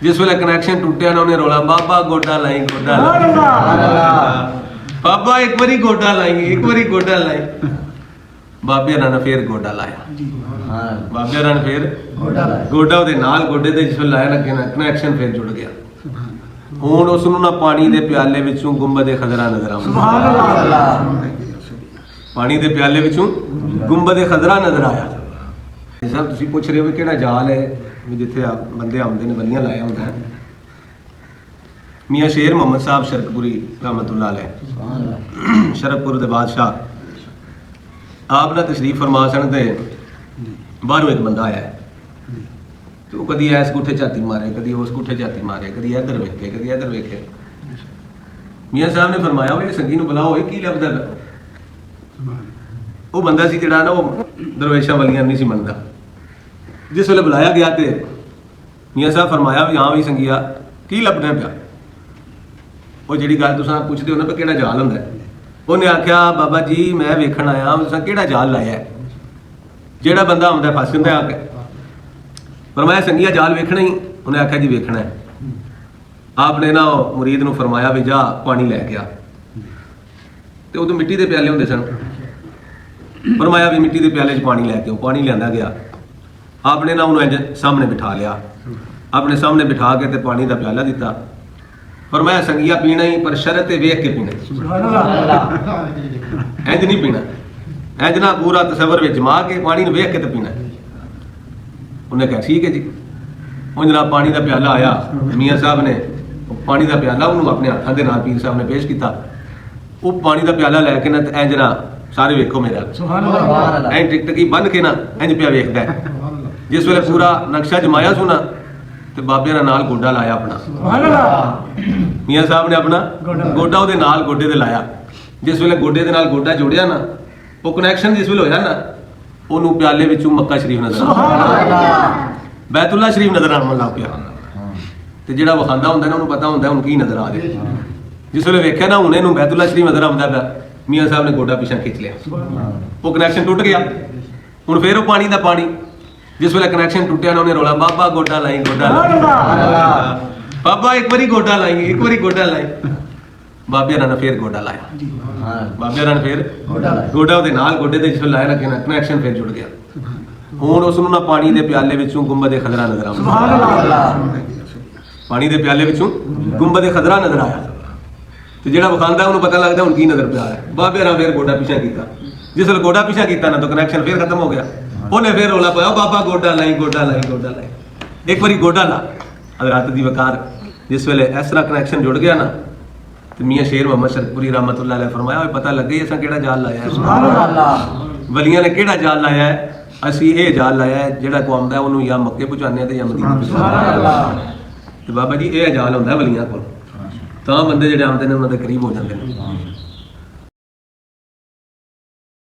जिस वेले कनैक्शन टुटिया ना उन्हें रोला बाबा गोडा लाई गोडा लाई बाबा एक बारी गोडा लाई एक बारी गोडा लाई बाबे ने फिर गोडा लाया बाबे ने फिर गोडा ਉਹਦੇ ਨਾਲ ਗੋਡੇ ਦੇ ਜਿਸ ਵੇਲੇ ਲਾਇਆ ਨਾ ਕਨੈਕਸ਼ਨ ਫਿਰ ਜੁੜ ਗਿਆ ਹੁਣ ਉਸ ਨੂੰ ਨਾ ਪਾਣੀ ਦੇ ਪਿਆਲੇ ਵਿੱਚੋਂ ਗੁੰਬਦ ਖਜ਼ਰਾ ਨਜ਼ਰ ਆਉਂਦਾ ਸੁਭਾਨ ਅੱਲਾਹ ਪਾਣੀ ਦੇ ਪਿਆਲੇ ਵਿੱਚੋਂ ਗੁੰਬਦ ਖਜ਼ਰਾ ਨਜ਼ਰ ਆਇਆ ਸਭ ਤੁਸੀਂ ਪੁੱਛ ਰਹੇ ਹੋ ਕਿ ਕਿਹੜਾ ਜਾਲ ਹੈ ਵੀ ਜਿੱਥੇ ਬੰਦੇ ਆਉਂਦੇ ਨੇ ਬੰਦੀਆਂ ਲਾਇਆ ਹੁੰਦਾ ਹੈ ਮੀਆਂ ਸ਼ੇਰ ਮੁਹੰਮਦ ਸਾਹਿਬ ਸ਼ਰਕਪੁਰੀ ਰਹਿਮਤੁल्लाह अलैह ਸ਼ਰਕਪੁਰ ਦੇ ਬਾਦਸ਼ਾਹ आप ना तशरीफ फरमा सन ते बाहरों एक बंदा आया तो कभी इस गुठे झाती मारे कभी उस गुठे झाती मारे कभी इधर वेखे कभी इधर वेखे मियाँ साहब ने फरमाया वो संगी नूं बुलाओ की लभदा वो बंदा सी जिहड़ा ना वो दरवेशां वालियां नहीं सी मनदा जिस वेले बुलाया गया तो मियाँ साहब फरमाया भी हाँ भी संगिया की लभदा पिया वो जिहड़ी गल तुसां पुछदे हो ना भी किहड़ा जाल हुंदा है उन्हें आख्या बाबा जी मैं वेखण आया कि जाल लाया है जेड़ा बंदा आंदा फस जाता आके पर मैं संगिया जाल वेखना ही उन्हें आख्या जी वेखना है आपने ना मुरीद नूं फरमाया भी जा पानी लैके आ तो उदों मिट्टी के प्याले होंदे सन फरमाया भी मिट्टी के प्याले च पानी लैके आओ पानी लिया गया आपने ना उन्होंने सामने बिठा लिया अपने सामने बिठा के ते पानी का प्याला दिता पर मैं संगिया पीना ही पर शरत वेख के पीना इंज नहीं पीना इंज ना पूरा तसवर में जमा के पानी वेख के तो पीना उन्हें कहा ठीक है जी उन जनाब पानी का प्याला आया मियाँ साहब ने पानी का प्याला उन्होंने अपने हाथों के नाल पीर साहब ने पेश किया वो पानी का प्याला लैके ना इंज ना सारे वेखो मेरा इंज टिक टकी बन के ना इंज पिया वेखदा है जिस वेले पूरा नक्शा जमाया सुना तो बाबे ने नाल गोडा लाया अपना मियाँ साहब ने अपना गोडा ਉਹਦੇ ਨਾਲ ਗੋਡੇ ਤੇ ਲਾਇਆ ਜਿਸ ਵੇਲੇ ਗੋਡੇ ਦੇ ਨਾਲ ਗੋਡਾ ਜੋੜਿਆ ਨਾ ਉਹ ਕਨੈਕਸ਼ਨ ਜਿਸ ਵੇਲੇ ਹੋਇਆ ਨਾ ਉਹਨੂੰ ਪਿਆਲੇ ਵਿੱਚੋਂ ਮੱਕਾ ਸ਼ਰੀਫ ਨਜ਼ਰ ਆਇਆ ਸੁਭਾਨ ਅੱਲਾਹ ਬੈਤੁੱਲਾ ਸ਼ਰੀਫ ਨਜ਼ਰ ਆਉਣ ਲੱਗ ਪਿਆ ਤੇ ਜਿਹੜਾ ਵਖਾਂਦਾ ਹੁੰਦਾ ਨਾ ਉਹਨੂੰ ਪਤਾ ਹੁੰਦਾ ਹੁਣ ਕੀ ਨਜ਼ਰ ਆ ਰਿਹਾ ਜਿਸ ਵੇਲੇ ਵੇਖਿਆ ਨਾ ਹੁਣ ਇਹਨੂੰ ਬੈਤੁੱਲਾ ਸ਼ਰੀਫ ਨਜ਼ਰ ਆਉਂਦਾ ਪਿਆ ਮੀਆਂ ਸਾਹਿਬ ਨੇ ਗੋਡਾ ਪਿੱਛੇ ਖਿੱਚ ਲਿਆ ਉਹ ਕਨੈਕਸ਼ਨ ਟੁੱਟ ਗਿਆ ਹੁਣ ਫੇਰ ਉਹ ਪਾਣੀ ਦਾ ਪਾਣੀ जिस वेले कनैक्शन टुटिया ना उन्हें रोला बाबा गोडा लाई गोडा बाबा एक बारी गोडा लाई एक बारी गोडा लाई बाबे ने फिर गोडा लाया बाबे ने फिर गोडा ਉਹਦੇ ਨਾਲ ਗੋਡੇ ਤੇ ਜਿਸ ਲਾਇਆ ਨਾ ਕਨੈਕਸ਼ਨ ਫਿਰ ਜੁੜ ਗਿਆ ਹੁਣ ਉਸ ਨੂੰ ਨਾ ਪਾਣੀ ਦੇ ਪਿਆਲੇ ਵਿੱਚੋਂ ਗੁੰਬਦ ਖਜ਼ਰਾ ਨਜ਼ਰ ਆਉਂਦਾ ਸੁਭਾਨ ਅੱਲਾਹ ਪਾਣੀ ਦੇ ਪਿਆਲੇ ਵਿੱਚੋਂ ਗੁੰਬਦ ਖਜ਼ਰਾ ਨਜ਼ਰ ਆਇਆ ਤੇ ਜਿਹੜਾ ਵਿਖਾਂਦਾ ਉਹਨੂੰ ਪਤਾ ਲੱਗਦਾ ਹੁਣ ਕੀ ਨਜ਼ਰ ਪਿਆ ਹੈ ਬਾਬੇ ਨੇ ਫਿਰ ਗੋਡਾ ਪਿੱਛੇ ਕੀਤਾ ਜਿਸ ਵੇਲੇ ਗੋਡਾ ਪਿੱਛੇ ਕੀਤਾ ਨਾ ਤਾਂ ਕਨੈਕਸ਼ਨ ਫਿਰ ਖਤਮ ਹੋ ਗਿਆ उन्हें फिर रोला पाया बाबा गोडा लाई गोडा लाई गोडा लाई एक बारी गोडा ला हज़रात दी वकार जिस वेले इस तरह कनैक्शन जुड़ गया ना तो मियाँ शेर मुहम्मद शरकपुरी रहमतुल्लाह अलैह फरमाया पता लगे असां केड़ा जाल लाया है सुभान अल्लाह वलियां ने केड़ा जाल लाया है असीं ये जाल लाया है जेड़ा को आंदा उन्होंने या मक्के पहुंचाने ते या मदीने सुभान अल्लाह ते बाबा जी ये जाल होंदा वलियां कोल तां बंदे जेड़े आंदे ने उन्हां दे करीब हो जांदे ने